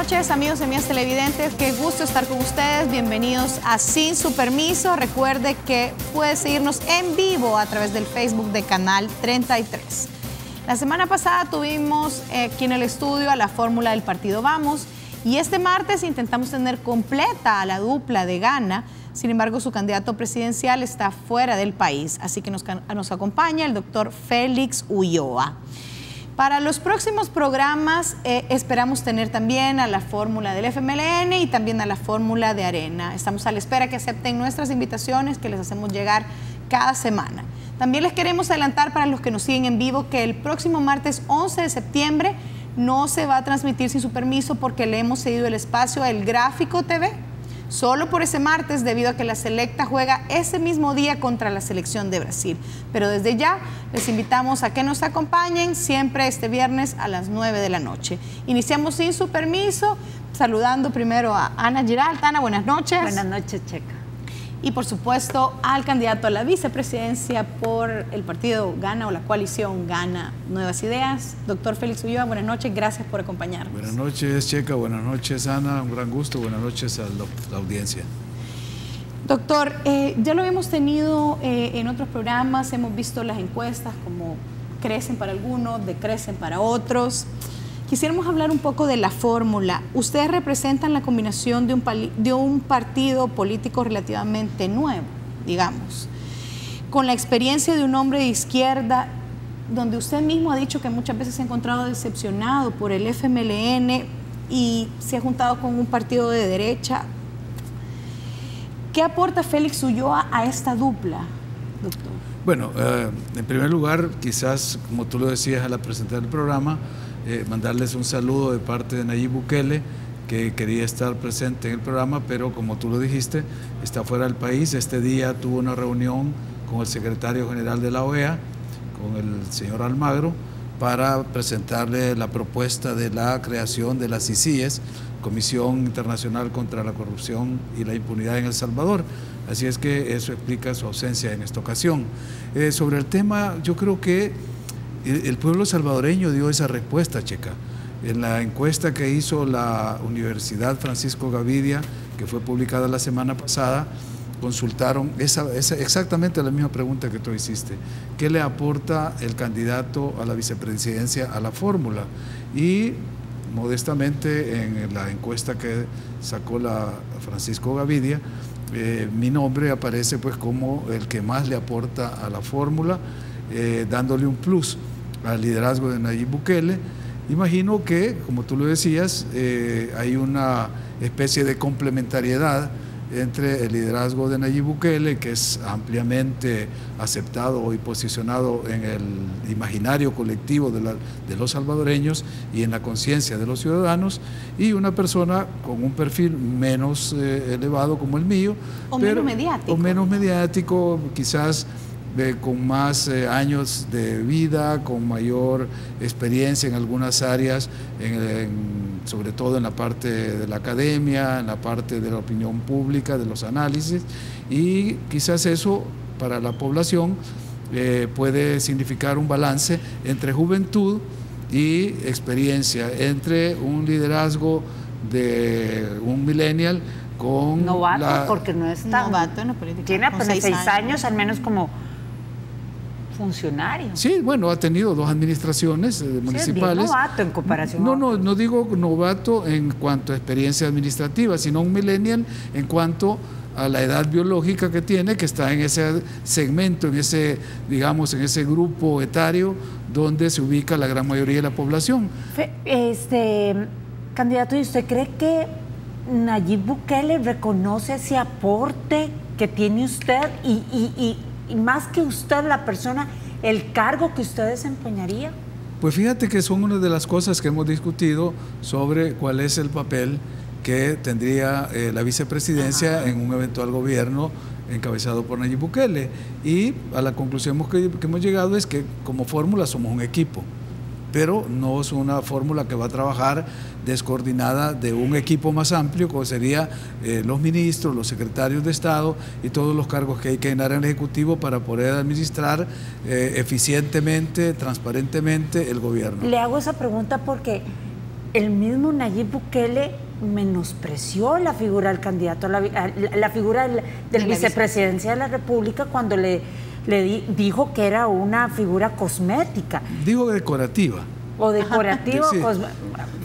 noches, amigos y amigas televidentes. Qué gusto estar con ustedes. Bienvenidos a Sin Su Permiso. Recuerde que puede seguirnos en vivo a través del Facebook de Canal 33. La semana pasada tuvimos aquí en el estudio a la fórmula del partido Vamos y este martes intentamos tener completa a la dupla de Gana. Sin embargo, su candidato presidencial está fuera del país, así que nos acompaña el doctor Félix Ulloa. Para los próximos programas esperamos tener también a la fórmula del FMLN y también a la fórmula de Arena. Estamos a la espera que acepten nuestras invitaciones que les hacemos llegar cada semana. También les queremos adelantar para los que nos siguen en vivo que el próximo martes 11 de septiembre no se va a transmitir Sin Su Permiso porque le hemos cedido el espacio a El Gráfico TV. Solo por ese martes, debido a que la selecta juega ese mismo día contra la selección de Brasil. Pero desde ya les invitamos a que nos acompañen siempre este viernes a las 9 de la noche. Iniciamos Sin Su Permiso, saludando primero a Ana Giralt. Ana, buenas noches. Buenas noches, Checa. Y por supuesto al candidato a la vicepresidencia por el partido Gana o la coalición Gana Nuevas Ideas, doctor Félix Ulloa. Buenas noches, gracias por acompañarnos. Buenas noches, Checa, buenas noches, Ana, un gran gusto, buenas noches a la audiencia. Doctor, ya lo hemos tenido en otros programas, hemos visto las encuestas como crecen para algunos, decrecen para otros. Quisiéramos hablar un poco de la fórmula. Ustedes representan la combinación de un partido político relativamente nuevo, digamos, con la experiencia de un hombre de izquierda, donde usted mismo ha dicho que muchas veces se ha encontrado decepcionado por el FMLN y se ha juntado con un partido de derecha. ¿Qué aporta Félix Ulloa a esta dupla, doctor? Bueno, en primer lugar, quizás, como tú lo decías al presentar el programa, mandarles un saludo de parte de Nayib Bukele, que quería estar presente en el programa, pero como tú lo dijiste, está fuera del país. Este día tuvo una reunión con el secretario general de la OEA, con el señor Almagro, para presentarle la propuesta de la creación de la CICIES, Comisión Internacional contra la Corrupción y la Impunidad en El Salvador. Así es que eso explica su ausencia en esta ocasión. Sobre el tema, yo creo que el pueblo salvadoreño dio esa respuesta, Checa. En la encuesta que hizo la Universidad Francisco Gavidia, que fue publicada la semana pasada, consultaron exactamente la misma pregunta que tú hiciste. ¿Qué le aporta el candidato a la vicepresidencia a la fórmula? Y modestamente en la encuesta que sacó la Francisco Gavidia, mi nombre aparece pues como el que más le aporta a la fórmula, dándole un plus al liderazgo de Nayib Bukele. Imagino que, como tú lo decías, hay una especie de complementariedad entre el liderazgo de Nayib Bukele, que es ampliamente aceptado y posicionado en el imaginario colectivo de los salvadoreños y en la conciencia de los ciudadanos, y una persona con un perfil menos elevado como el mío, o menos mediático. O menos mediático, quizás con más años de vida, con mayor experiencia en algunas áreas, sobre todo en la parte de la academia, en la parte de la opinión pública, de los análisis, y quizás eso para la población puede significar un balance entre juventud y experiencia, entre un liderazgo de un millennial con novato, porque no es tan novato en la política. Tiene apenas 6 años, al menos como funcionario. Sí, bueno, ha tenido 2 administraciones municipales. Es novato en comparación. No digo novato en cuanto a experiencia administrativa, sino un millennial en cuanto a la edad biológica que tiene, que está en ese segmento, en ese, digamos, en ese grupo etario donde se ubica la gran mayoría de la población. Candidato, ¿y usted cree que Nayib Bukele reconoce ese aporte que tiene usted y más que usted, la persona, el cargo que usted desempeñaría? Pues fíjate que son una de las cosas que hemos discutido sobre cuál es el papel que tendría la vicepresidencia en un eventual gobierno encabezado por Nayib Bukele. Y a la conclusión que hemos llegado es que como fórmula somos un equipo, pero no es una fórmula que va a trabajar descoordinada de un equipo más amplio, como sería los ministros, los secretarios de Estado y todos los cargos que hay que llenar en el Ejecutivo para poder administrar eficientemente, transparentemente el gobierno. Le hago esa pregunta porque el mismo Nayib Bukele menospreció la figura del candidato, la figura del vicepresidencia de la República cuando le dijo que era una figura cosmética. Digo decorativa. O decorativa, sí.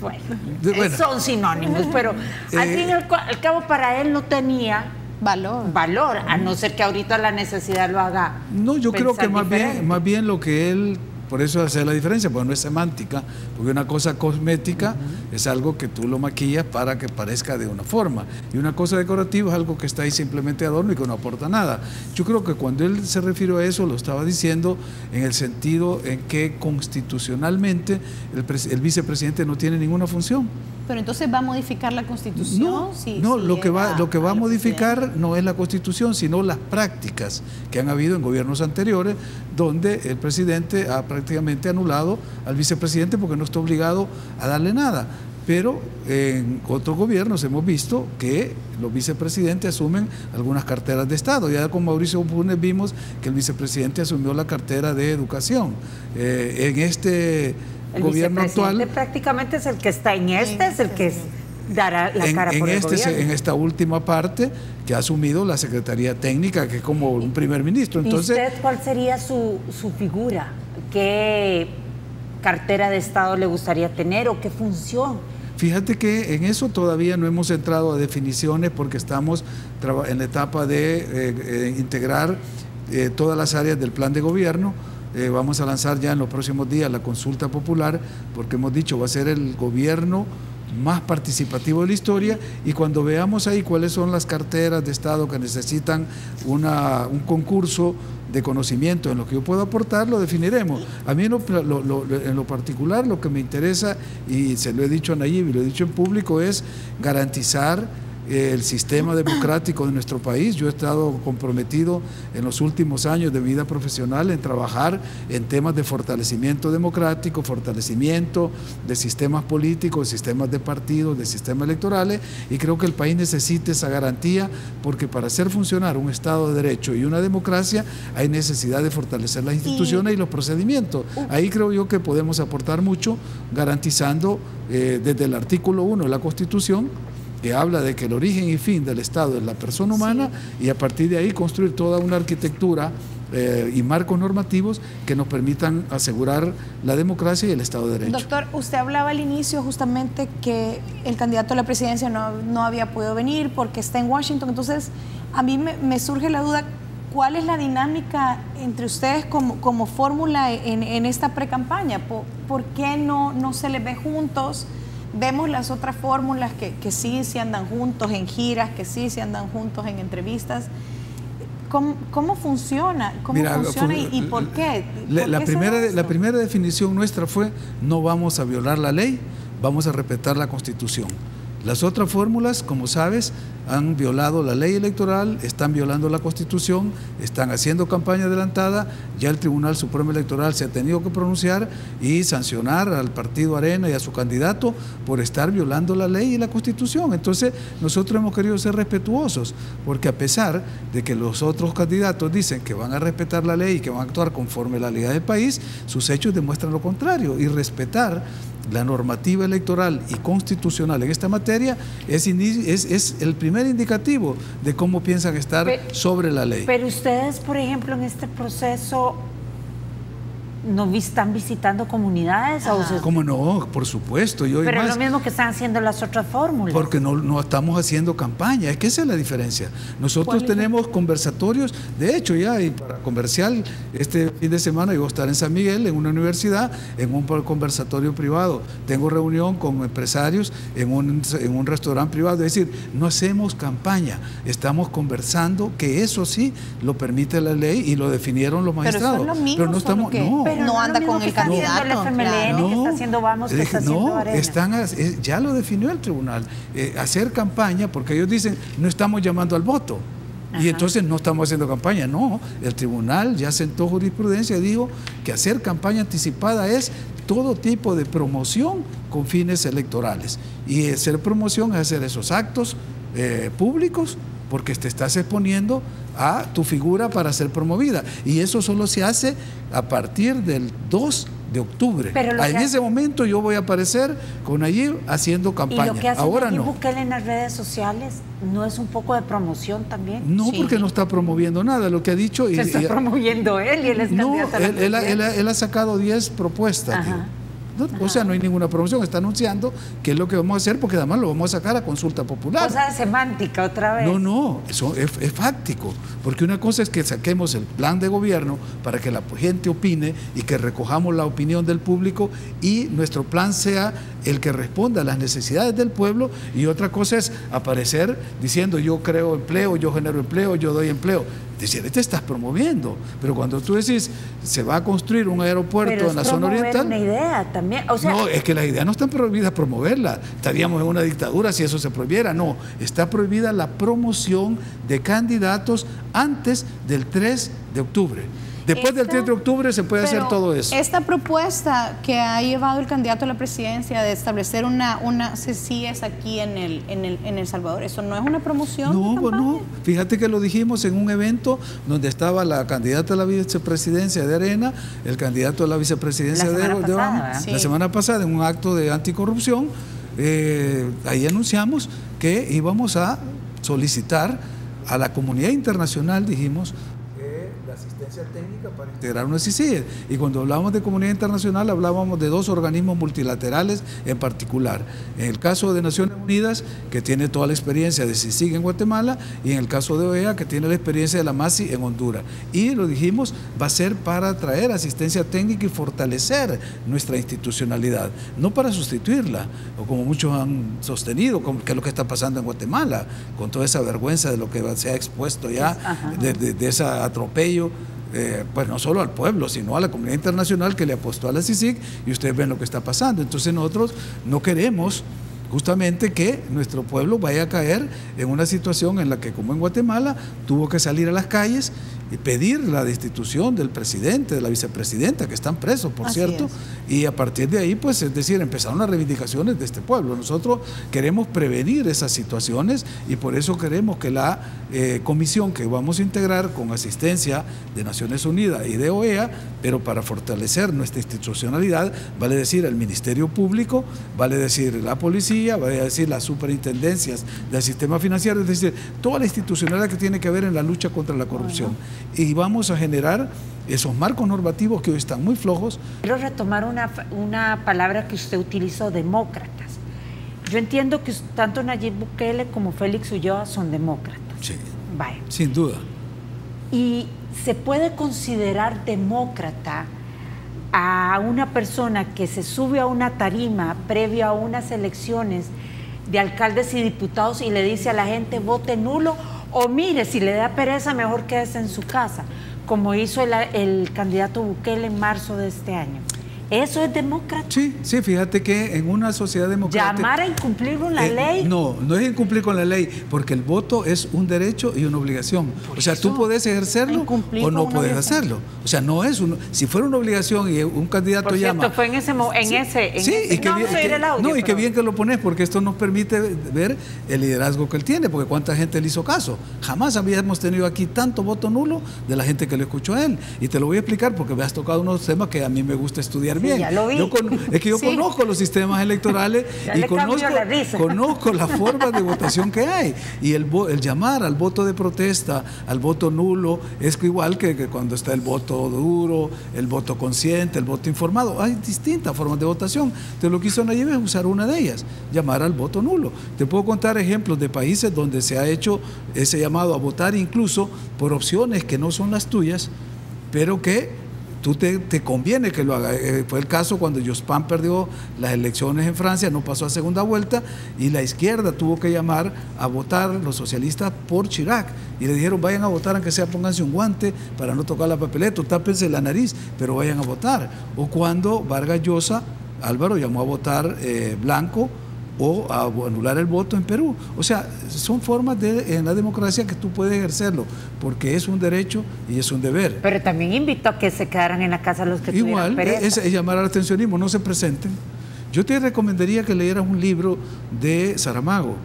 Bueno, son sinónimos, pero al fin y al cabo para él no tenía valor, a no ser que ahorita la necesidad lo haga. No, yo creo que diferente. más bien lo que él, por eso hace la diferencia, porque no es semántica, porque una cosa cosmética es algo que tú lo maquillas para que parezca de una forma, y una cosa decorativa es algo que está ahí simplemente de adorno y que no aporta nada. Yo creo que cuando él se refirió a eso, lo estaba diciendo en el sentido en que constitucionalmente el vicepresidente no tiene ninguna función. Pero entonces va a modificar la Constitución. Lo que va a modificar no es la Constitución, sino las prácticas que han habido en gobiernos anteriores, donde el presidente ha prácticamente anulado al vicepresidente porque no está obligado a darle nada. Pero en otros gobiernos hemos visto que los vicepresidentes asumen algunas carteras de Estado. Ya con Mauricio Funes vimos que el vicepresidente asumió la cartera de Educación. En este gobierno actual prácticamente es el que está es el que dará la cara por el gobierno. En esta última parte que ha asumido la Secretaría Técnica, que es como un primer ministro. Entonces, ¿y usted cuál sería su figura? ¿Qué cartera de Estado le gustaría tener o qué función? Fíjate que en eso todavía no hemos entrado a definiciones porque estamos en la etapa de integrar todas las áreas del plan de gobierno. Vamos a lanzar ya en los próximos días la consulta popular, porque hemos dicho va a ser el gobierno más participativo de la historia, y cuando veamos ahí cuáles son las carteras de Estado que necesitan un concurso de conocimiento en lo que yo puedo aportar, lo definiremos. A mí en lo particular lo que me interesa, y se lo he dicho a Nayib y lo he dicho en público, es garantizar el sistema democrático de nuestro país. Yo he estado comprometido en los últimos años de mi vida profesional en trabajar en temas de fortalecimiento democrático, fortalecimiento de sistemas políticos, de sistemas de partidos, de sistemas electorales, y creo que el país necesita esa garantía, porque para hacer funcionar un Estado de Derecho y una democracia hay necesidad de fortalecer las instituciones y los procedimientos. Ahí creo yo que podemos aportar mucho, garantizando desde el artículo 1 de la Constitución, que habla de que el origen y fin del Estado es la persona humana, y a partir de ahí construir toda una arquitectura y marcos normativos que nos permitan asegurar la democracia y el Estado de Derecho. Doctor, usted hablaba al inicio justamente que el candidato a la presidencia no había podido venir porque está en Washington. Entonces, a mí me surge la duda, ¿cuál es la dinámica entre ustedes como fórmula en esta precampaña? ¿Por qué no se les ve juntos? Vemos las otras fórmulas que sí se andan juntos en giras, que sí se andan juntos en entrevistas. ¿Cómo funciona? ¿Y por qué? La primera definición nuestra fue: no vamos a violar la ley, vamos a respetar la Constitución. Las otras fórmulas, como sabes, han violado la ley electoral, están violando la Constitución, están haciendo campaña adelantada. Ya el Tribunal Supremo Electoral se ha tenido que pronunciar y sancionar al partido Arena y a su candidato por estar violando la ley y la Constitución. Entonces, nosotros hemos querido ser respetuosos, porque a pesar de que los otros candidatos dicen que van a respetar la ley y que van a actuar conforme a la ley del país, sus hechos demuestran lo contrario, y respetar la normativa electoral y constitucional en esta materia es el primer indicativo de cómo piensan estar sobre la ley. Pero ustedes, por ejemplo, en este proceso, ¿no están visitando comunidades? ¿Cómo no? Por supuesto. Pero es lo mismo que están haciendo las otras fórmulas. Porque no estamos haciendo campaña, es que esa es la diferencia. Nosotros tenemos conversatorios, de hecho ya, y para comercial, este fin de semana yo voy a estar en San Miguel, en una universidad, en un conversatorio privado. Tengo reunión con empresarios en un restaurante privado. Es decir, no hacemos campaña, estamos conversando, que eso sí lo permite la ley y lo definieron los magistrados. Pero eso es lo mismo, no estamos, pero no anda con el candidato. El FMLN, que está haciendo Vamos, que está haciendo Arena. Ya lo definió el tribunal. Hacer campaña, porque ellos dicen, no estamos llamando al voto. Y entonces no estamos haciendo campaña. No, el tribunal ya sentó jurisprudencia y dijo que hacer campaña anticipada es todo tipo de promoción con fines electorales. Y hacer promoción es hacer esos actos públicos, porque te estás exponiendo a tu figura para ser promovida. Y eso solo se hace a partir del 2 de octubre. Pero en ese momento yo voy a aparecer con Nayib haciendo campaña. ¿Y lo que hace ahora Nayib no. Bukele en las redes sociales no es un poco de promoción también? No, Sí. porque no está promoviendo nada. Lo que ha dicho... Se está promoviendo él y él es candidato a la presidencia. Él ha sacado 10 propuestas. Digo. O sea, no hay ninguna promoción, está anunciando qué es lo que vamos a hacer, porque además lo vamos a sacar a consulta popular. Cosa de semántica otra vez. No, eso es fáctico, porque una cosa es que saquemos el plan de gobierno para que la gente opine y que recojamos la opinión del público y nuestro plan sea el que responda a las necesidades del pueblo, y otra cosa es aparecer diciendo yo creo empleo, yo genero empleo, yo doy empleo. Decir, te estás promoviendo, pero cuando tú decís se va a construir un aeropuerto en la zona oriental, una idea también, o sea, no, es que las ideas no están prohibidas promoverlas, estaríamos en una dictadura si eso se prohibiera. No, está prohibida la promoción de candidatos antes del 3 de octubre. Después del 3 de octubre se puede hacer todo eso. Esta propuesta que ha llevado el candidato a la presidencia de establecer una CCIES aquí en El Salvador, ¿eso no es una promoción? No, fíjate que lo dijimos en un evento donde estaba la candidata a la vicepresidencia de Arena, el candidato a la vicepresidencia de Obama, la semana pasada, en un acto de anticorrupción. Ahí anunciamos que íbamos a solicitar a la comunidad internacional, dijimos, la asistencia técnica para integrar una CICIG. Y cuando hablábamos de comunidad internacional hablábamos de 2 organismos multilaterales en particular. En el caso de Naciones Unidas, que tiene toda la experiencia de CICIG en Guatemala, y en el caso de OEA, que tiene la experiencia de la MASI en Honduras. Y lo dijimos, va a ser para traer asistencia técnica y fortalecer nuestra institucionalidad, no para sustituirla, o como muchos han sostenido, que es lo que está pasando en Guatemala, con toda esa vergüenza de lo que se ha expuesto ya, de ese atropello. Pues no solo al pueblo, sino a la comunidad internacional que le apostó a la CICIG, y ustedes ven lo que está pasando. Entonces nosotros no queremos justamente que nuestro pueblo vaya a caer en una situación en la que, como en Guatemala, tuvo que salir a las calles y pedir la destitución del presidente, de la vicepresidenta, que están presos, por cierto, y a partir de ahí, pues, es decir, empezaron las reivindicaciones de este pueblo. Nosotros queremos prevenir esas situaciones, y por eso queremos que la comisión que vamos a integrar con asistencia de Naciones Unidas y de OEA, pero para fortalecer nuestra institucionalidad, vale decir el Ministerio Público, vale decir la policía, vale decir las superintendencias del sistema financiero, es decir, toda la institucionalidad que tiene que ver en la lucha contra la corrupción. Y vamos a generar esos marcos normativos que hoy están muy flojos. Quiero retomar una palabra que usted utilizó, demócratas. Yo entiendo que tanto Nayib Bukele como Félix Ulloa son demócratas. Sí, vaya, sin duda. ¿Y se puede considerar demócrata a una persona que se sube a una tarima previo a unas elecciones de alcaldes y diputados y le dice a la gente vote nulo, o mire, si le da pereza mejor quédese en su casa, como hizo el candidato Bukele en marzo de este año? ¿Eso es demócrata? Sí, fíjate que en una sociedad democrática... ¿Llamar a incumplir con la ley? No es incumplir con la ley, porque el voto es un derecho y una obligación. O sea, tú puedes ejercerlo o no puedes hacerlo. O sea, no es si fuera una obligación y un candidato por cierto, llama... fue en ese... y qué bien que lo pones, porque esto nos permite ver el liderazgo que él tiene, porque cuánta gente le hizo caso. Jamás habíamos tenido aquí tanto voto nulo de la gente que lo escuchó a él. Y te lo voy a explicar porque me has tocado unos temas que a mí me gusta estudiar bien. Ya lo vi. Es que yo conozco los sistemas electorales y conozco las formas de votación que hay. Y el llamar al voto de protesta, al voto nulo, es igual que cuando está el voto duro, el voto consciente, el voto informado. Hay distintas formas de votación. Entonces lo que hizo Nayib es usar una de ellas, llamar al voto nulo. Te puedo contar ejemplos de países donde se ha hecho ese llamado a votar incluso por opciones que no son las tuyas, pero que tú te conviene que lo haga. Fue el caso cuando Jospin perdió las elecciones en Francia, no pasó a segunda vuelta, y la izquierda tuvo que llamar a votar, los socialistas, por Chirac, y le dijeron vayan a votar, aunque sea pónganse un guante para no tocar la papeleta, tápense la nariz, pero vayan a votar. O cuando Vargas Llosa, Álvaro, llamó a votar blanco, o a anular el voto en Perú. O sea, son formas en la democracia que tú puedes ejercerlo, porque es un derecho y es un deber. Pero también invito a que se quedaran en la casa los que tuvieran pereza. Igual, es llamar al abstencionismo, no se presenten. Yo te recomendaría que leyeras un libro de Saramago,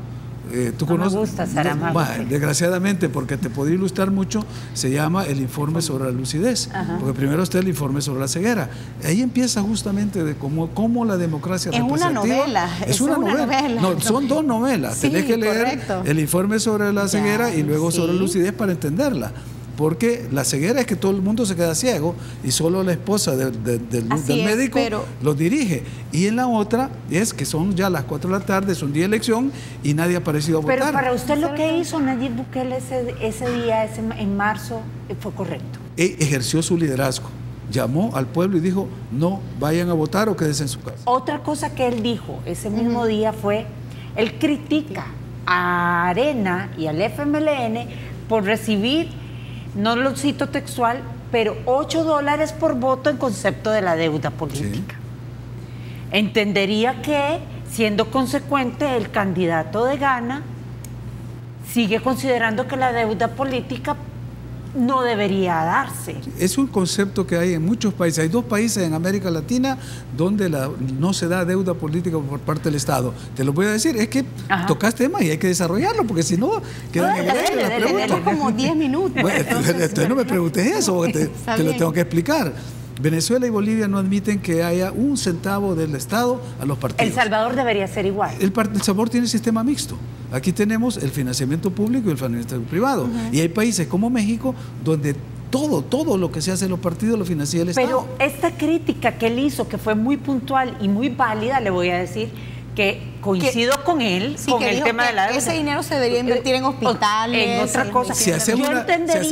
tú no conoces, me gusta Saramago. Desgraciadamente, porque te podría ilustrar mucho, se llama el informe sobre la lucidez. Porque primero está el informe sobre la ceguera. Ahí empieza justamente de cómo la democracia representativa. Es una novela. Es una novela. No, son dos novelas. Sí, tenés que leer correcto. el informe sobre la ceguera y luego sobre la lucidez para entenderla. Porque la ceguera es que todo el mundo se queda ciego y solo la esposa del médico lo dirige. Y en la otra es que son ya las 4 de la tarde, es un día de elección y nadie ha aparecido a votar. Pero para usted lo que hizo Nayib Bukele ese día, en marzo, fue correcto. Ejerció su liderazgo. Llamó al pueblo y dijo, no vayan a votar o quédense en su casa. Otra cosa que él dijo ese mismo día fue, él critica a Arena y al FMLN por recibir, no lo cito textual, pero $8 por voto en concepto de la deuda política. Sí. Entendería que, siendo consecuente, el candidato de Ghana sigue considerando que la deuda política no debería darse. Es un concepto que hay en muchos países. Hay 2 países en América Latina donde no se da deuda política por parte del Estado. Te lo voy a decir, es que tocas tema y hay que desarrollarlo, porque si no, quedan en el aire las preguntas. Como 10 minutos. Bueno, entonces no me preguntes eso, porque te lo tengo que explicar. Venezuela y Bolivia no admiten que haya un centavo del Estado a los partidos. El Salvador debería ser igual. El Salvador tiene sistema mixto. Aquí tenemos el financiamiento público y el financiamiento privado. Y hay países como México donde todo lo que se hace en los partidos lo financia el Estado. Pero esta crítica que él hizo, que fue muy puntual y muy válida, le voy a decir que coincido con él, con el tema de la deuda. Ese dinero se debería invertir en hospitales, en otra cosa. Si hacemos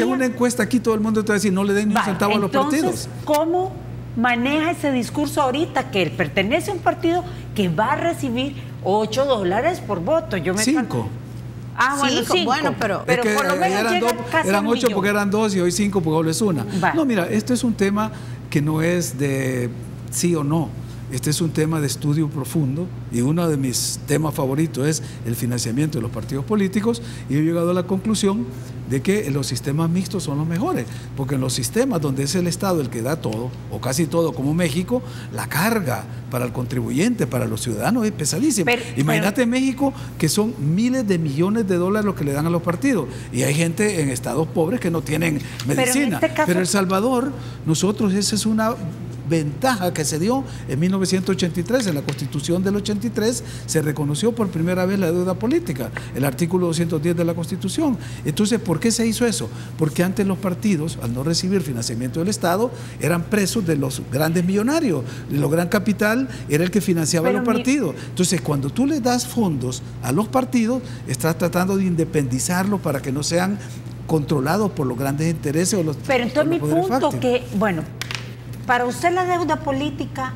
una encuesta aquí, todo el mundo te va a decir, no le den ni un centavo a los partidos. Entonces, ¿cómo maneja ese discurso ahorita que él pertenece a un partido que va a recibir $8 por voto? 5. Bueno, 5. Bueno, pero es que por lo menos eran 8 porque eran 2 y hoy 5 porque doble es una. Va. No, mira, esto es un tema que no es de sí o no. Este es un tema de estudio profundo y uno de mis temas favoritos es el financiamiento de los partidos políticos, y he llegado a la conclusión de que los sistemas mixtos son los mejores, porque en los sistemas donde es el Estado el que da todo, o casi todo, como México, la carga para el contribuyente, para los ciudadanos es pesadísima. Imagínate en México que son miles de millones de dólares los que le dan a los partidos, y hay gente en estados pobres que no tienen medicina. Pero El Salvador, nosotros, esa es una ventaja que se dio en 1983, en la Constitución del 83 se reconoció por primera vez la deuda política, el artículo 210 de la Constitución. Entonces, ¿por qué se hizo eso? Porque antes los partidos, al no recibir financiamiento del Estado, eran presos de los grandes millonarios, de lo gran capital era el que financiaba los partidos. Entonces, cuando tú le das fondos a los partidos, estás tratando de independizarlos para que no sean controlados por los grandes intereses o los. Pero entonces mi punto que, bueno, para usted la deuda política,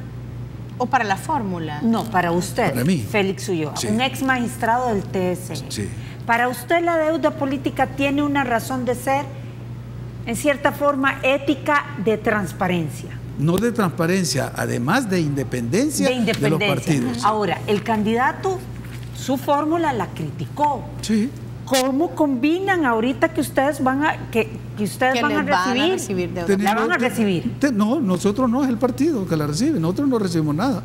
o para la fórmula. No, para usted, para mí. Félix Ulloa, Sí. un ex magistrado del TSE. Sí. Para usted la deuda política tiene una razón de ser, en cierta forma, ética de transparencia. No de transparencia, además de independencia de los partidos. Ahora, el candidato, su fórmula la criticó. Sí. ¿Cómo combinan ahorita que ustedes van a recibir? ¿La van a recibir? No, nosotros no, es el partido que la recibe. Nosotros no recibimos nada.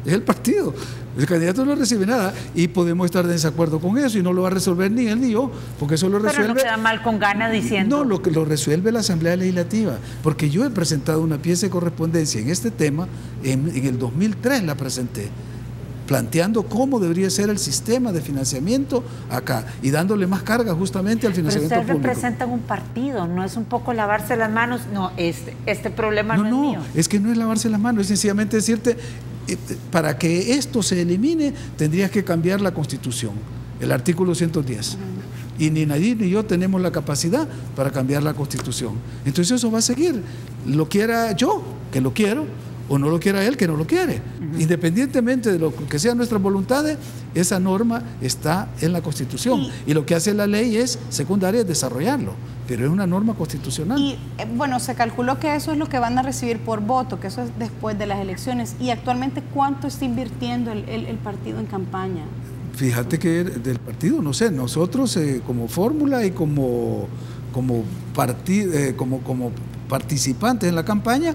Es el partido. El candidato no recibe nada y podemos estar de desacuerdo con eso y no lo va a resolver ni él ni yo, porque eso lo resuelve. Pero no queda mal con Ghana diciendo. No, lo resuelve la Asamblea Legislativa, porque yo he presentado una pieza de correspondencia en este tema, en el 2003 la presenté, planteando cómo debería ser el sistema de financiamiento acá y dándole más carga justamente al financiamiento público. Pero ustedes público. representan un partido, no es un poco lavarse las manos. No, este problema no es mío. No, es que no es lavarse las manos, es sencillamente decirte, para que esto se elimine tendrías que cambiar la Constitución, el artículo 110. Y ni Nayib ni yo tenemos la capacidad para cambiar la Constitución. Entonces eso va a seguir, lo quiera yo, que lo quiero, o no lo quiera él, que no lo quiere. Independientemente de lo que sean nuestras voluntades, esa norma está en la Constitución. Y lo que hace la ley es secundaria, es desarrollarlo. Pero es una norma constitucional. Y bueno, se calculó que eso es lo que van a recibir por voto, que eso es después de las elecciones. Y actualmente, ¿cuánto está invirtiendo el partido en campaña? Fíjate que del partido, no sé, nosotros como fórmula y como participantes en la campaña,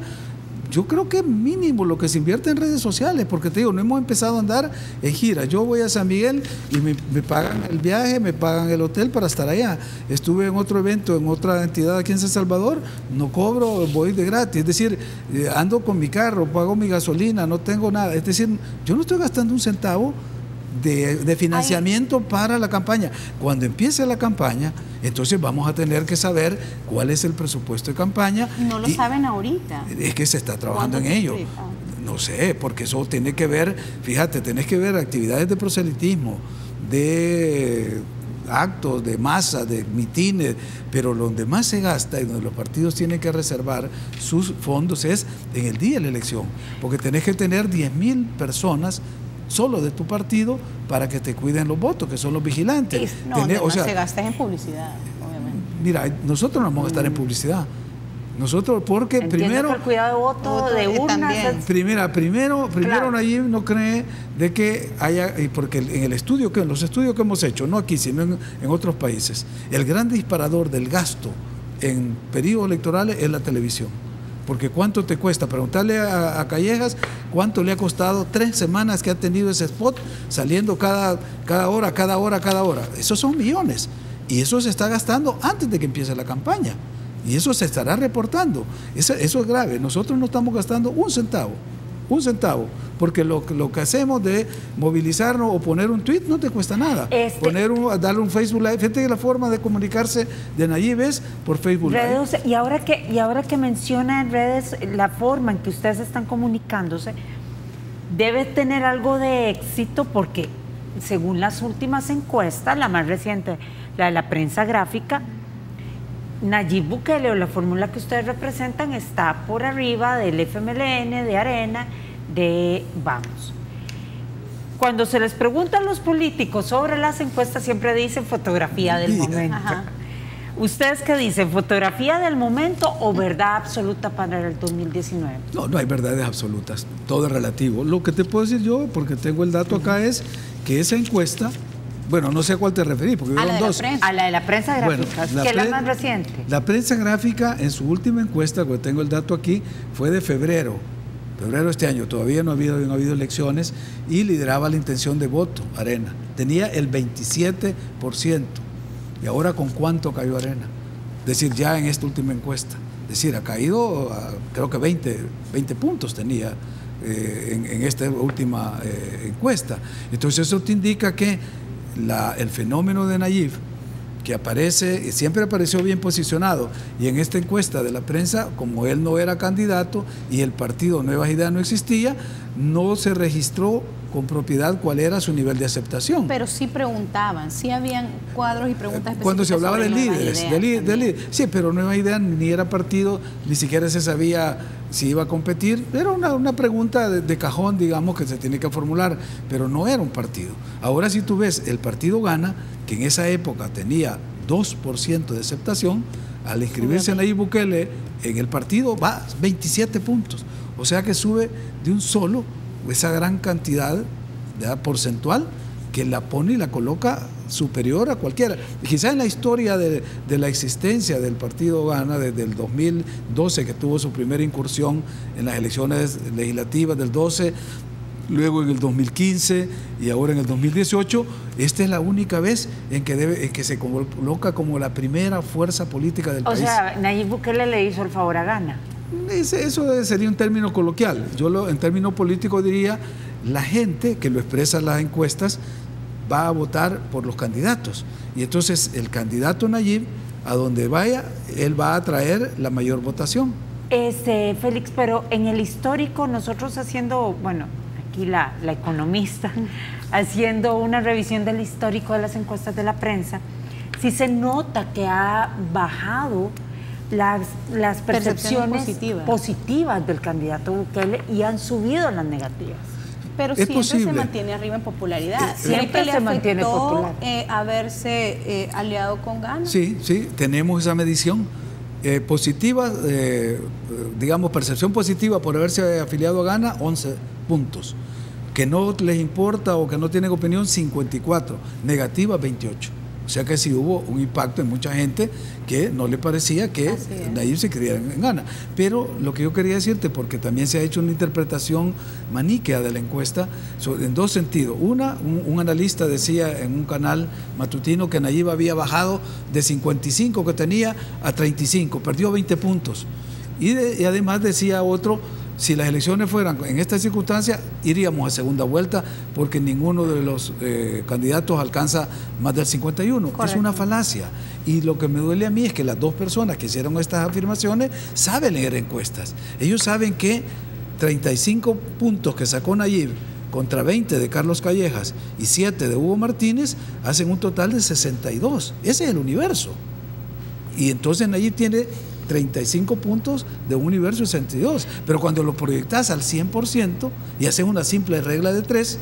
yo creo que mínimo lo que se invierte en redes sociales, porque te digo, no hemos empezado a andar en gira. Yo voy a San Miguel y me pagan el viaje, me pagan el hotel para estar allá. Estuve en otro evento, en otra entidad aquí en San Salvador, no cobro, voy de gratis. Es decir, ando con mi carro, pago mi gasolina, no tengo nada. Es decir, yo no estoy gastando un centavo de financiamiento para la campaña. Cuando empiece la campaña, entonces vamos a tener que saber cuál es el presupuesto de campaña. No lo saben ahorita. Es que se está trabajando en ello. No sé, porque eso tiene que ver, fíjate, tenés que ver actividades de proselitismo, de actos de masa, de mitines, pero donde más se gasta y donde los partidos tienen que reservar sus fondos es en el día de la elección, porque tenés que tener 10.000 personas solo de tu partido para que te cuiden los votos, que son los vigilantes. No, o sea, se gasta en publicidad, obviamente. Mira, nosotros no vamos a estar en publicidad. Nosotros, porque entiendo primero... que el cuidado de voto de urnas... Primero claro. Nayib no cree de que haya... Porque en los estudios que hemos hecho, no aquí, sino en otros países, el gran disparador del gasto en periodos electorales es la televisión. Porque ¿cuánto te cuesta? Preguntarle a Callejas cuánto le ha costado 3 semanas que ha tenido ese spot saliendo cada hora. Esos son millones. Y eso se está gastando antes de que empiece la campaña. Y eso se estará reportando. Eso es grave. Nosotros no estamos gastando un centavo. Porque lo que hacemos de movilizarnos o poner un tweet no te cuesta nada. Darle un Facebook Live. Fíjate que la forma de comunicarse de Nayib es por Facebook Live. Y ahora que menciona en redes la forma en que ustedes están comunicándose, debe tener algo de éxito porque según las últimas encuestas, la más reciente, la de la prensa gráfica, Nayib Bukele o la fórmula que ustedes representan está por arriba del FMLN, de Arena, de Vamos. Cuando se les pregunta a los políticos sobre las encuestas, siempre dicen fotografía del momento. Ajá. ¿Ustedes qué dicen? ¿Fotografía del momento o verdad absoluta para el 2019? No hay verdades absolutas. Todo es relativo. Lo que te puedo decir yo, porque tengo el dato acá, es que esa encuesta... Bueno, no sé a cuál te referí, porque hubieron dos. A la de la prensa gráfica, que es la más reciente. La prensa gráfica, en su última encuesta, que tengo el dato aquí, fue de febrero de este año. Todavía no ha habido elecciones y lideraba la intención de voto Arena. Tenía el 27%. ¿Y ahora con cuánto cayó Arena? Es decir, ya en esta última encuesta. Es decir, ha caído, creo que 20 puntos tenía en esta última encuesta. Entonces eso te indica que el fenómeno de Nayib, que aparece, siempre apareció bien posicionado, y en esta encuesta de la prensa, como él no era candidato y el partido Nuevas Ideas no existía, no se registró con propiedad cuál era su nivel de aceptación. Pero sí preguntaban, sí habían cuadros y preguntas específicas. Cuando se hablaba de líderes, sí, pero Nueva Idea ni era partido, ni siquiera se sabía si iba a competir. Era una pregunta de cajón, digamos, que se tiene que formular, pero no era un partido. Ahora si tú ves, el partido Gana, que en esa época tenía 2% de aceptación, al inscribirse en Nayib Bukele, en el partido va 27 puntos. O sea que sube de un solo esa gran cantidad porcentual que la pone y la coloca superior a cualquiera. Quizás en la historia de la existencia del partido Gana, desde el 2012, que tuvo su primera incursión en las elecciones legislativas del 12, luego en el 2015 y ahora en el 2018, esta es la única vez en que se coloca como la primera fuerza política del país. O sea, Nayib Bukele le hizo el favor a Gana. Eso sería un término coloquial. Yo en términos políticos diría, la gente que lo expresa en las encuestas va a votar por los candidatos. Y entonces el candidato Nayib, a donde vaya, él va a traer la mayor votación. Félix, pero en el histórico, nosotros haciendo, bueno, aquí la economista, haciendo una revisión del histórico de las encuestas de la prensa, sí se nota que ha bajado las percepciones positivas del candidato Bukele y han subido las negativas. Pero siempre se mantiene arriba en popularidad. Siempre se mantiene popular. Haberse aliado con Gana. Sí, tenemos esa medición positiva, digamos, percepción positiva por haberse afiliado a Gana, 11 puntos. Que no les importa o que no tienen opinión, 54. Negativa, 28. O sea que sí hubo un impacto en mucha gente que no le parecía que Nayib se criara en Ghana. Pero lo que yo quería decirte, porque también se ha hecho una interpretación maniquea de la encuesta en dos sentidos. Un analista decía en un canal matutino que Nayib había bajado de 55 que tenía a 35, perdió 20 puntos. Y además decía otro, si las elecciones fueran en esta circunstancia, iríamos a segunda vuelta porque ninguno de los candidatos alcanza más del 51. Correcto. Es una falacia. Y lo que me duele a mí es que las dos personas que hicieron estas afirmaciones saben leer encuestas. Ellos saben que 35 puntos que sacó Nayib contra 20 de Carlos Callejas y 7 de Hugo Martínez hacen un total de 62. Ese es el universo. Y entonces Nayib tiene 35 puntos de un universo de 62, pero cuando lo proyectas al 100% y haces una simple regla de 3,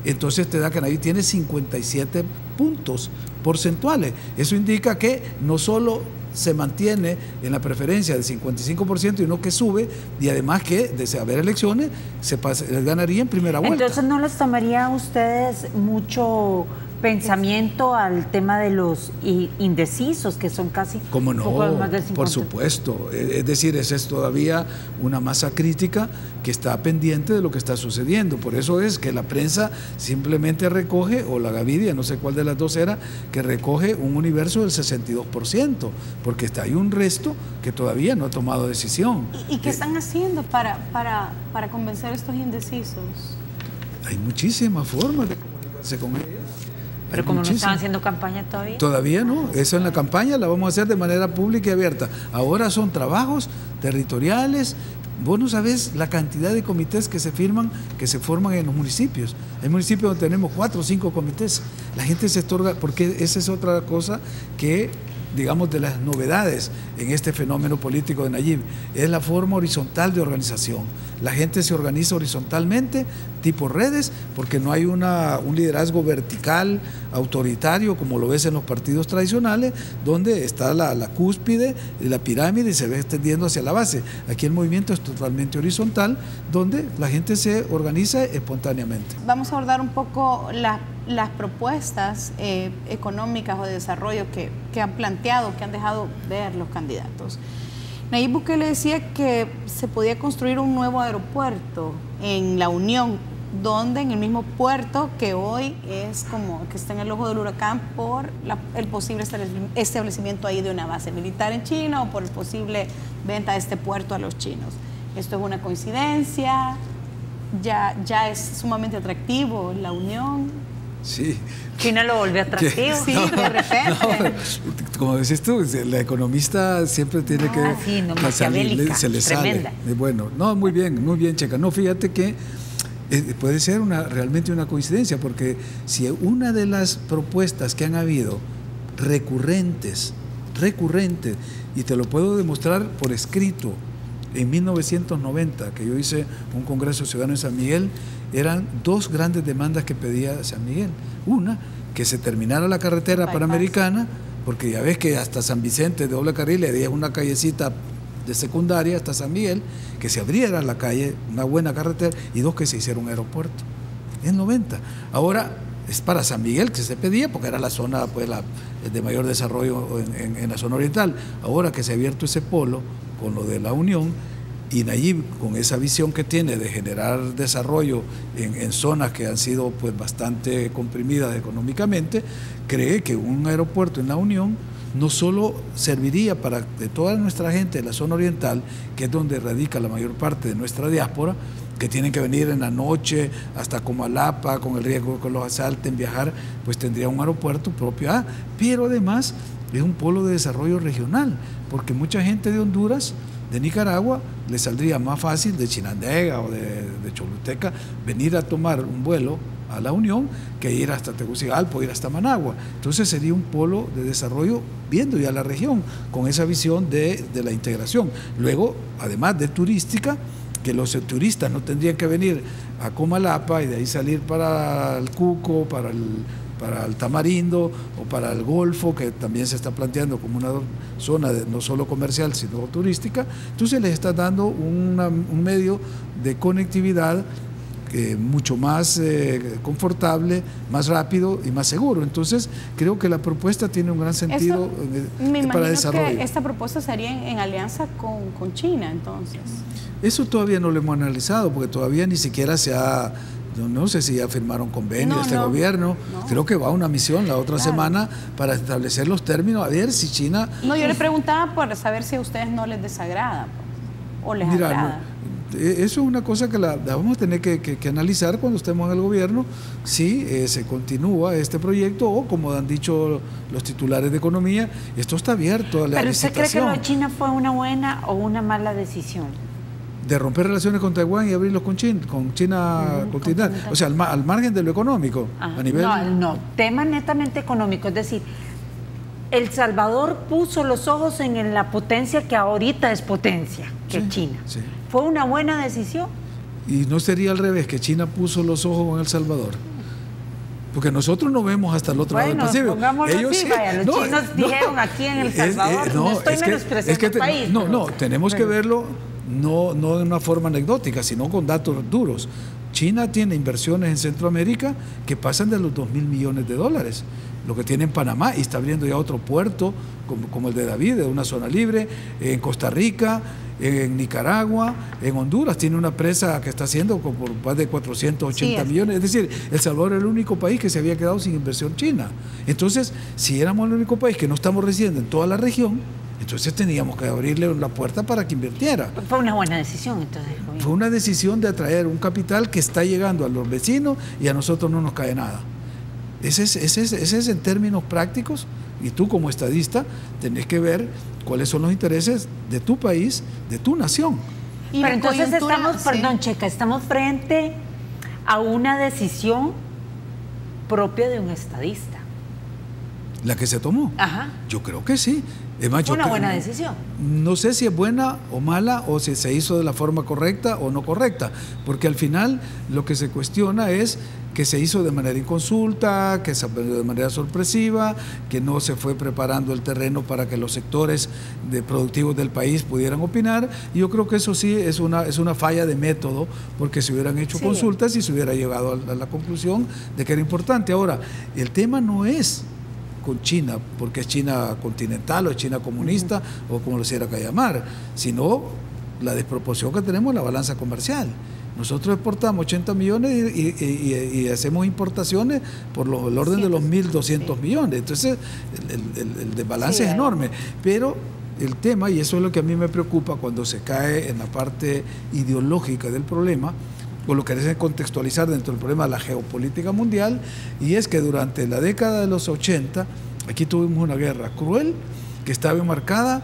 entonces te da que Nayib tiene 57 puntos porcentuales. Eso indica que no solo se mantiene en la preferencia del 55%, sino que sube, y además que de haber elecciones se ganaría en primera vuelta. Entonces no les tomaría a ustedes mucho pensamiento al tema de los indecisos, que son casi ¿cómo no? Poco más del 50%. Por supuesto. Es decir, esa es todavía una masa crítica que está pendiente de lo que está sucediendo. Por eso es que la prensa simplemente recoge, o la Gavidia, no sé cuál de las dos era, que recoge un universo del 62%, porque hay un resto que todavía no ha tomado decisión. ¿Y qué están haciendo para convencer a estos indecisos? Hay muchísimas formas de comunicarse con ellos. Pero como no están haciendo campaña todavía. Todavía no, eso en la campaña la vamos a hacer de manera pública y abierta. Ahora son trabajos territoriales. Vos no sabés la cantidad de comités que se forman en los municipios. Hay municipios donde tenemos 4 o 5 comités. La gente se estorga, porque esa es otra cosa que, digamos, de las novedades en este fenómeno político de Nayib, es la forma horizontal de organización. La gente se organiza horizontalmente, tipo redes, porque no hay un liderazgo vertical, autoritario, como lo ves en los partidos tradicionales, donde está la cúspide de la pirámide y se ve extendiendo hacia la base. Aquí el movimiento es totalmente horizontal, donde la gente se organiza espontáneamente. Vamos a abordar un poco las propuestas económicas o de desarrollo que han planteado, que han dejado ver los candidatos. Nayib Bukele decía que se podía construir un nuevo aeropuerto en La Unión, donde en el mismo puerto que hoy es como que está en el ojo del huracán por el posible establecimiento ahí de una base militar en China o por el posible venta de este puerto a los chinos. ¿Esto es una coincidencia? ¿Ya es sumamente atractivo La Unión? Sí. China lo volvió atractivo. Sí, de repente. No, como decís tú, la economista siempre tiene que salir, se le tremenda. Sale. Bueno, no, muy bien, Checa. No, fíjate que puede ser realmente una coincidencia, porque si una de las propuestas que han habido recurrentes, y te lo puedo demostrar por escrito, en 1990, que yo hice un congreso ciudadano en San Miguel, eran 2 grandes demandas que pedía San Miguel. Una, que se terminara la carretera panamericana, porque ya ves que hasta San Vicente de doble carril le es una callecita de secundaria hasta San Miguel, que se abriera la calle, una buena carretera, y 2, que se hiciera un aeropuerto. En 90. Ahora es para San Miguel que se pedía, porque era la zona de mayor desarrollo en la zona oriental. Ahora que se ha abierto ese polo con lo de La Unión, y Nayib, con esa visión que tiene de generar desarrollo en zonas que han sido bastante comprimidas económicamente, cree que un aeropuerto en La Unión no solo serviría para de toda nuestra gente de la zona oriental, que es donde radica la mayor parte de nuestra diáspora, que tienen que venir en la noche hasta Comalapa, con el riesgo de que los asalten, viajar, pues tendría un aeropuerto propio, pero además es un polo de desarrollo regional, porque mucha gente de Honduras, de Nicaragua, le saldría más fácil de Chinandega o de Choluteca venir a tomar un vuelo a La Unión que ir hasta Tegucigalpa o ir hasta Managua. Entonces sería un polo de desarrollo viendo ya la región, con esa visión de la integración. Luego, además de turística, que los turistas no tendrían que venir a Comalapa y de ahí salir para el Cuco, para el Tamarindo o para el Golfo, que también se está planteando como una zona no solo comercial sino turística. Entonces les está dando un medio de conectividad mucho más confortable, más rápido y más seguro. Entonces, creo que la propuesta tiene un gran sentido para desarrollo. Que esta propuesta sería en alianza con China, entonces. Eso todavía no lo hemos analizado, porque todavía ni siquiera se ha... No sé si ya firmaron convenio gobierno. Creo que va a una misión la otra semana para establecer los términos, a ver si China... No, yo le preguntaba por saber si a ustedes no les desagrada, o les agrada. Eso es una cosa que la vamos a tener que analizar cuando estemos en el gobierno, si se continúa este proyecto o, como han dicho los titulares de economía, esto está abierto a la ¿Pero licitación. usted cree que lo de China fue una buena o una mala decisión? De romper relaciones con Taiwán y abrirlos con China continental, o sea, al margen de lo económico. A nivel... No, tema netamente económico, es decir, El Salvador puso los ojos en la potencia que ahorita es potencia, que es China. Sí. ¿Fue una buena decisión? Y no sería al revés, que China puso los ojos en El Salvador. Porque nosotros no vemos hasta el otro lado del Pacífico. Ellos así, vaya, los chinos dijeron aquí en El Salvador, no estoy menospreciando el país. Tenemos que verlo no de una forma anecdótica, sino con datos duros. China tiene inversiones en Centroamérica que pasan de los $2.000 millones, lo que tiene en Panamá, y está abriendo ya otro puerto como el de David, de una zona libre, en Costa Rica, en Nicaragua, en Honduras tiene una presa que está haciendo por más de 480 millones. Es decir, El Salvador es el único país que se había quedado sin inversión china. Entonces, si éramos el único país que no estamos residiendo en toda la región, entonces teníamos que abrirle la puerta para que invirtiera. Fue una buena decisión, entonces. Fue una decisión de atraer un capital que está llegando a los vecinos y a nosotros no nos cae nada. Ese es en términos prácticos, y tú como estadista tenés que ver cuáles son los intereses de tu país, de tu nación. Pero entonces estamos frente a una decisión propia de un estadista. ¿La que se tomó? Ajá. Yo creo que sí. Fue una buena decisión. No sé si es buena o mala, o si se hizo de la forma correcta o no correcta, porque al final lo que se cuestiona es que se hizo de manera inconsulta, que se de manera sorpresiva, que no se fue preparando el terreno para que los sectores productivos del país pudieran opinar. Y yo creo que eso sí es una falla de método, porque se hubieran hecho consultas y se hubiera llegado a la conclusión de que era importante. Ahora, el tema no es con China, porque es China continental o es China comunista o como lo quiera que llamar, sino la desproporción que tenemos en la balanza comercial. Nosotros exportamos 80 millones y hacemos importaciones por el orden de los 1.200 millones. Entonces, el desbalance es enorme. Pero el tema, y eso es lo que a mí me preocupa cuando se cae en la parte ideológica del problema, o lo que querés contextualizar dentro del problema de la geopolítica mundial, y es que durante la década de los 80, aquí tuvimos una guerra cruel que estaba enmarcada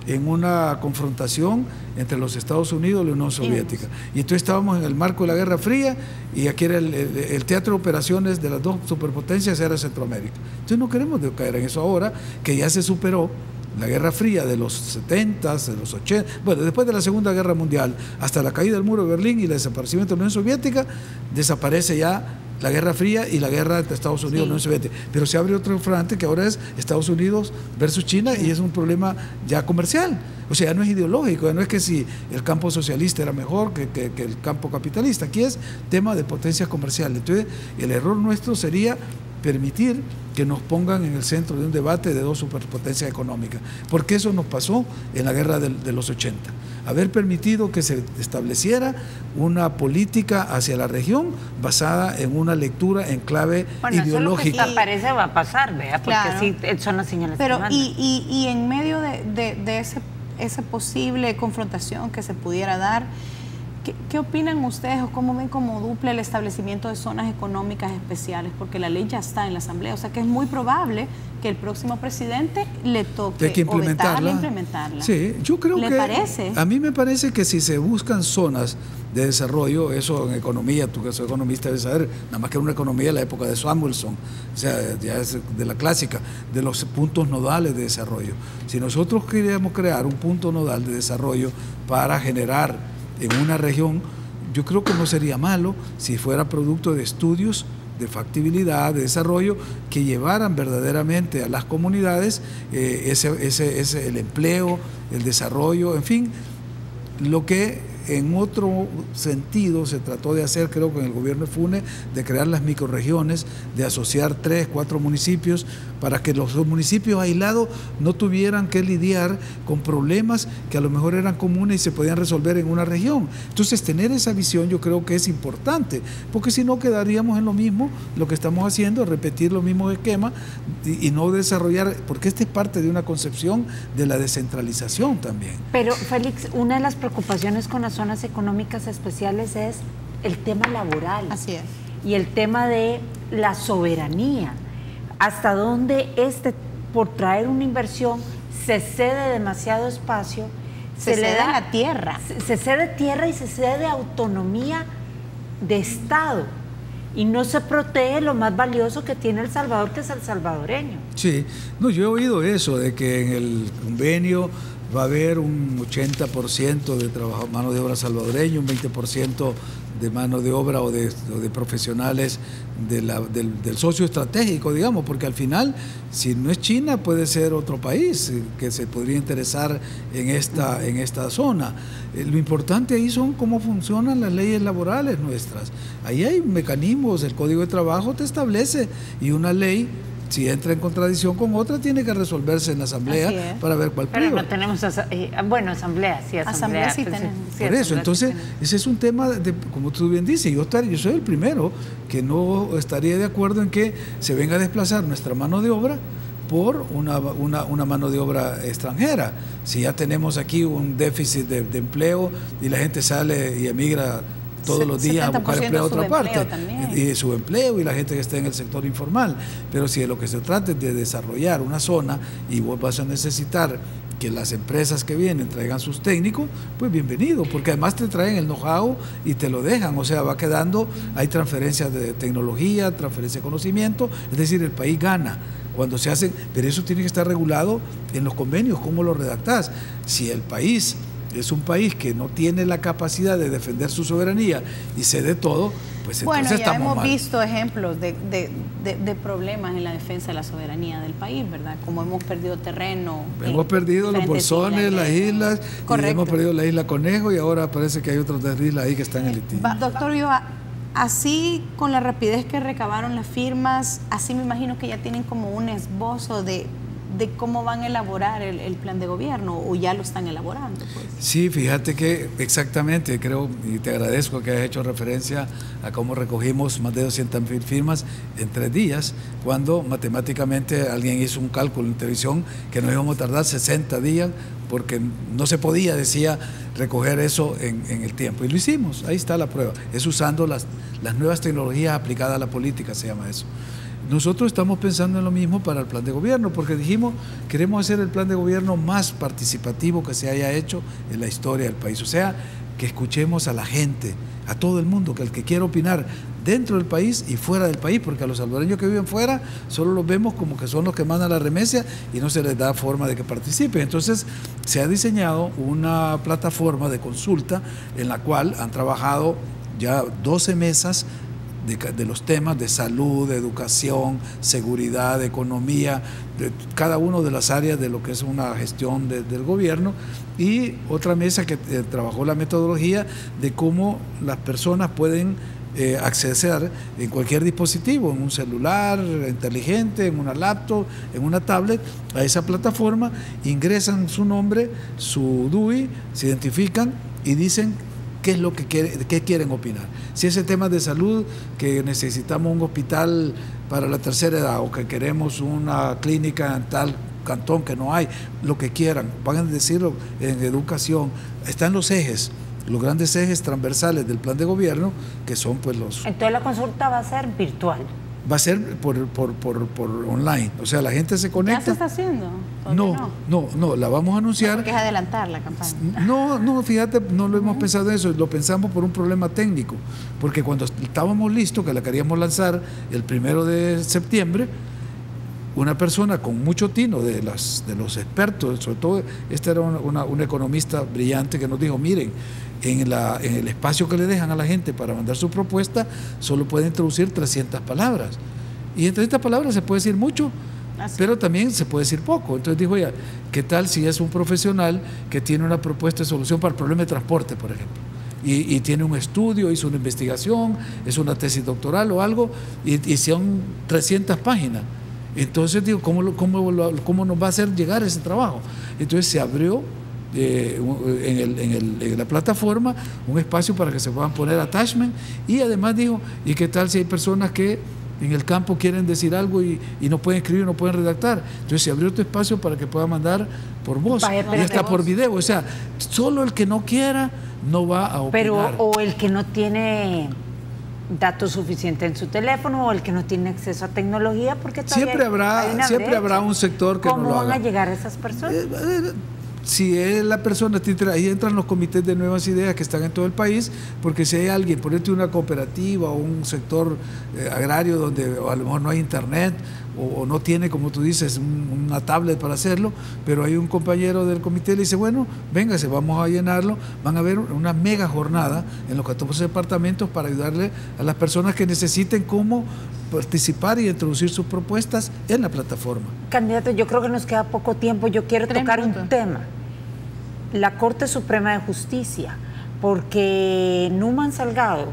en una confrontación entre los Estados Unidos y la Unión Soviética. Y entonces estábamos en el marco de la Guerra Fría, y aquí era el teatro de operaciones de las dos superpotencias era Centroamérica. Entonces no queremos caer en eso ahora, que ya se superó la Guerra Fría de los 70, de los 80, bueno, después de la Segunda Guerra Mundial, hasta la caída del muro de Berlín y el desaparecimiento de la Unión Soviética, desaparece ya la Guerra Fría y la guerra entre Estados Unidos y la Unión Soviética. Pero se abre otro frente que ahora es Estados Unidos versus China, y es un problema ya comercial. O sea, ya no es ideológico, ya no es que si el campo socialista era mejor que el campo capitalista. Aquí es tema de potencias comerciales. Entonces, el error nuestro sería permitir que nos pongan en el centro de un debate de dos superpotencias económicas, porque eso nos pasó en la guerra de los 80. Haber permitido que se estableciera una política hacia la región basada en una lectura en clave ideológica. Eso parece va a pasar, ¿verdad? Porque sí, son las señales. Pero y en medio de esa posible confrontación que se pudiera dar, ¿qué opinan ustedes, o cómo ven como duple el establecimiento de zonas económicas especiales? Porque la ley ya está en la Asamblea, o sea que es muy probable que el próximo presidente le toque implementarla. Sí, yo creo que... ¿Le parece? A mí me parece que si se buscan zonas de desarrollo, eso en economía, tú que sos economista debes saber, nada más que era una economía de la época de Samuelson, o sea, ya es de la clásica, de los puntos nodales de desarrollo. Si nosotros queríamos crear un punto nodal de desarrollo para generar en una región, yo creo que no sería malo si fuera producto de estudios de factibilidad, de desarrollo, que llevaran verdaderamente a las comunidades el empleo, el desarrollo, en fin, lo que en otro sentido se trató de hacer, creo que en el gobierno de Funes, de crear las microrregiones, de asociar 3, 4 municipios para que los municipios aislados no tuvieran que lidiar con problemas que a lo mejor eran comunes y se podían resolver en una región. Entonces, tener esa visión yo creo que es importante, porque si no quedaríamos en lo mismo, lo que estamos haciendo, repetir los mismos esquemas y no desarrollar, porque esta es parte de una concepción de la descentralización también. Pero, Félix, una de las preocupaciones con las zonas económicas especiales es el tema laboral. Así es. Y el tema de la soberanía. Hasta dónde por traer una inversión, se cede demasiado espacio. Se le da la tierra. Se cede tierra y se cede autonomía de Estado. Y no se protege lo más valioso que tiene El Salvador, que es el salvadoreño. Sí, no, yo he oído eso, de que en el convenio va a haber un 80% de trabajo, mano de obra salvadoreño, un 20% de mano de obra o de profesionales del socio estratégico, digamos, porque al final, si no es China, puede ser otro país que se podría interesar en esta zona. Lo importante ahí son cómo funcionan las leyes laborales nuestras. Ahí hay mecanismos, el Código de Trabajo te establece, y una ley, si entra en contradicción con otra, tiene que resolverse en la asamblea para ver cuál priva. Pero no tenemos, asamblea, sí, asamblea sí tenemos. Por eso, entonces, ese es un tema, como tú bien dices, yo soy el primero que no estaría de acuerdo en que se venga a desplazar nuestra mano de obra por una mano de obra extranjera. Si ya tenemos aquí un déficit de empleo y la gente sale y emigra todos los días a buscar empleo a otra parte, y subempleo, y la gente que está en el sector informal. Pero si de lo que se trata es de desarrollar una zona y vos vas a necesitar que las empresas que vienen traigan sus técnicos, pues bienvenido, porque además te traen el know-how y te lo dejan, o sea, va quedando, hay transferencias de tecnología, transferencia de conocimiento, es decir, el país gana cuando se hacen, pero eso tiene que estar regulado en los convenios, cómo lo redactás. Si el país es un país que no tiene la capacidad de defender su soberanía y cede todo, pues entonces estamos mal. Bueno, ya hemos visto ejemplos de problemas en la defensa de la soberanía del país, ¿verdad? Como hemos perdido terreno. Hemos perdido los bolsones, las islas, y hemos perdido la isla Conejo, y ahora parece que hay otras 3 islas ahí que están en litigio. Doctor Ulloa, así con la rapidez que recabaron las firmas, así me imagino que ya tienen como un esbozo de cómo van a elaborar el plan de gobierno, o ya lo están elaborando, pues. Sí, fíjate que exactamente, creo, y te agradezco que hayas hecho referencia a cómo recogimos más de 200.000 firmas en 3 días, cuando matemáticamente alguien hizo un cálculo en televisión que nos íbamos a tardar 60 días, porque no se podía, decía, recoger eso en el tiempo. Y lo hicimos, ahí está la prueba. Es usando las nuevas tecnologías aplicadas a la política, se llama eso. Nosotros estamos pensando en lo mismo para el plan de gobierno, porque dijimos, queremos hacer el plan de gobierno más participativo que se haya hecho en la historia del país. O sea, que escuchemos a la gente, a todo el mundo, que el que quiera opinar dentro del país y fuera del país, porque a los salvadoreños que viven fuera solo los vemos como que son los que mandan la remesa y no se les da forma de que participen. Entonces, se ha diseñado una plataforma de consulta en la cual han trabajado ya 12 mesas de los temas de salud, de educación, seguridad, de economía, de cada una de las áreas de lo que es una gestión del gobierno, y otra mesa que trabajó la metodología de cómo las personas pueden acceder en cualquier dispositivo, en un celular inteligente, en una laptop, en una tablet, a esa plataforma, ingresan su nombre, su DUI, se identifican y dicen qué es lo que quieren opinar. Si ese tema de salud, que necesitamos un hospital para la tercera edad, o que queremos una clínica en tal cantón que no hay, lo que quieran, van a decirlo. En educación están los ejes, los grandes ejes transversales del plan de gobierno, que son pues los... Entonces la consulta va a ser virtual. Va a ser por online, o sea, la gente se conecta. ¿Ya se está haciendo? No, la vamos a anunciar. Porque es adelantar la campaña. No, fíjate, no lo hemos pensado eso, lo pensamos por un problema técnico, porque cuando estábamos listos, que la queríamos lanzar el 1 de septiembre, una persona con mucho tino de los expertos, sobre todo, esta era una economista brillante que nos dijo, miren, en el espacio que le dejan a la gente para mandar su propuesta, solo puede introducir 300 palabras. Y en 300 palabras se puede decir mucho, pero también se puede decir poco. Entonces dijo ella, ¿qué tal si es un profesional que tiene una propuesta de solución para el problema de transporte, por ejemplo? y tiene un estudio, hizo una investigación, es una tesis doctoral o algo, y son 300 páginas. Entonces digo, ¿cómo nos va a hacer llegar ese trabajo? Entonces se abrió en la plataforma un espacio para que se puedan poner attachment, y además dijo, ¿y qué tal si hay personas que en el campo quieren decir algo y no pueden escribir, no pueden redactar? Entonces se abrió este espacio para que pueda mandar por voz y hasta por video. O sea, solo el que no quiera no va a opinar. Pero o el que no tiene datos suficientes en su teléfono, o el que no tiene acceso a tecnología, porque siempre habrá un sector que no lo haga. ¿Cómo van a llegar a esas personas? Si es la persona, ahí entran los comités de nuevas ideas que están en todo el país, porque si hay alguien, ponete una cooperativa o un sector agrario donde a lo mejor no hay internet o no tiene, como tú dices, una tablet para hacerlo, pero hay un compañero del comité y le dice, bueno, véngase, vamos a llenarlo. Van a haber una mega jornada en los 14 departamentos para ayudarle a las personas que necesiten cómo participar y introducir sus propuestas en la plataforma. Candidato, yo creo que nos queda poco tiempo. Yo quiero tocar un tema. La Corte Suprema de Justicia, porque Numan Salgado,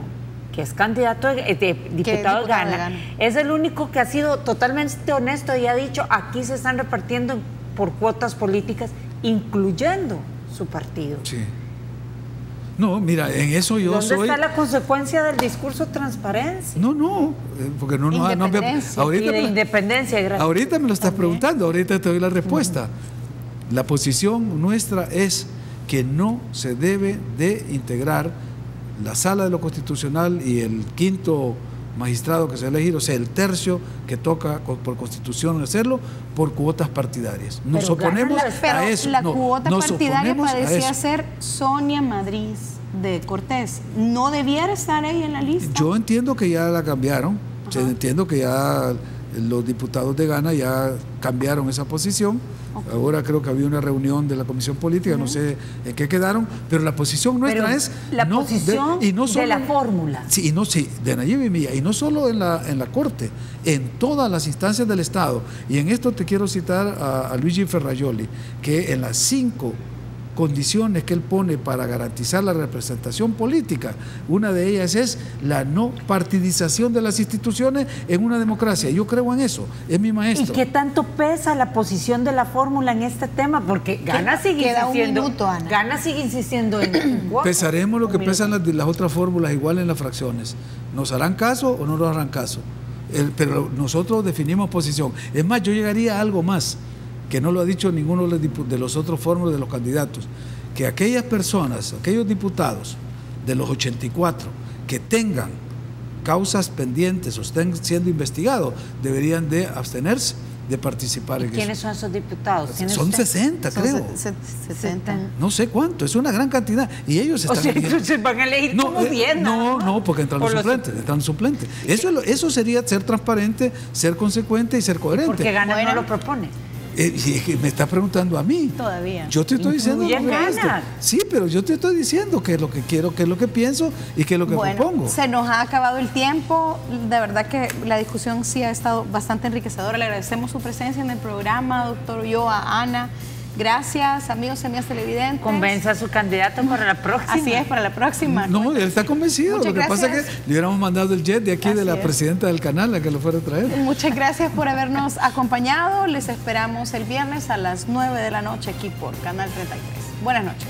que es candidato diputado de Gana, es el único que ha sido totalmente honesto y ha dicho, aquí se están repartiendo por cuotas políticas, incluyendo su partido. Sí. No, mira, en eso yo ¿Dónde está la consecuencia del discurso de transparencia? No, porque no ahorita de independencia. Gracias. Ahorita me lo estás preguntando, ahorita te doy la respuesta. La posición nuestra es que no se debe de integrar la Sala de lo Constitucional y el quinto magistrado que se ha elegido, o sea, el tercio que toca por Constitución hacerlo, por cuotas partidarias. Nos oponemos a eso. La cuota partidaria parecía ser Sonia Madrid de Cortés. ¿No debiera estar ahí en la lista? Yo entiendo que ya la cambiaron. Entiendo que ya los diputados de Gana ya cambiaron esa posición. Ahora creo que había una reunión de la Comisión Política, no sé en qué quedaron, pero la posición nuestra es la posición de la fórmula. Sí, de Nayib y mía, y no solo en la Corte, en todas las instancias del Estado. Y en esto te quiero citar a Luigi Ferrajoli, que en las 5 condiciones que él pone para garantizar la representación política, una de ellas es la no partidización de las instituciones en una democracia. Yo creo en eso, es mi maestro. ¿Y qué tanto pesa la posición de la fórmula en este tema? Porque Gana sigue insistiendo en pesaremos lo que pesan las otras fórmulas igual en las fracciones. ¿Nos harán caso o no nos harán caso? Pero nosotros definimos posición. Es más, yo llegaría a algo más, que no lo ha dicho ninguno de los otros fórmulas de los candidatos, que aquellas personas, aquellos diputados de los 84 que tengan causas pendientes o estén siendo investigados, deberían de abstenerse de participar en eso. ¿Quiénes son esos diputados? Son 60, creo. 60. No sé cuánto, es una gran cantidad. Y ellos están se van a elegir como bien. No, porque entran los suplentes. Eso sería ser transparente, ser consecuente y ser coherente. Porque Gana no lo propone. Me está preguntando a mí. Todavía. Yo te estoy diciendo sí, pero yo te estoy diciendo qué es lo que quiero, qué es lo que pienso y qué es lo que propongo. Se nos ha acabado el tiempo. De verdad que la discusión sí ha estado bastante enriquecedora. Le agradecemos su presencia en el programa, doctor Ulloa, Ana. Gracias, amigos y amigas televidentes. Convenza a su candidato para la próxima. Así es, para la próxima. No, él está convencido. Muchas lo que pasa es que le hubiéramos mandado el jet de aquí de la presidenta del canal a que lo fuera a traer. Muchas gracias por habernos acompañado. Les esperamos el viernes a las 9 de la noche aquí por Canal 33. Buenas noches.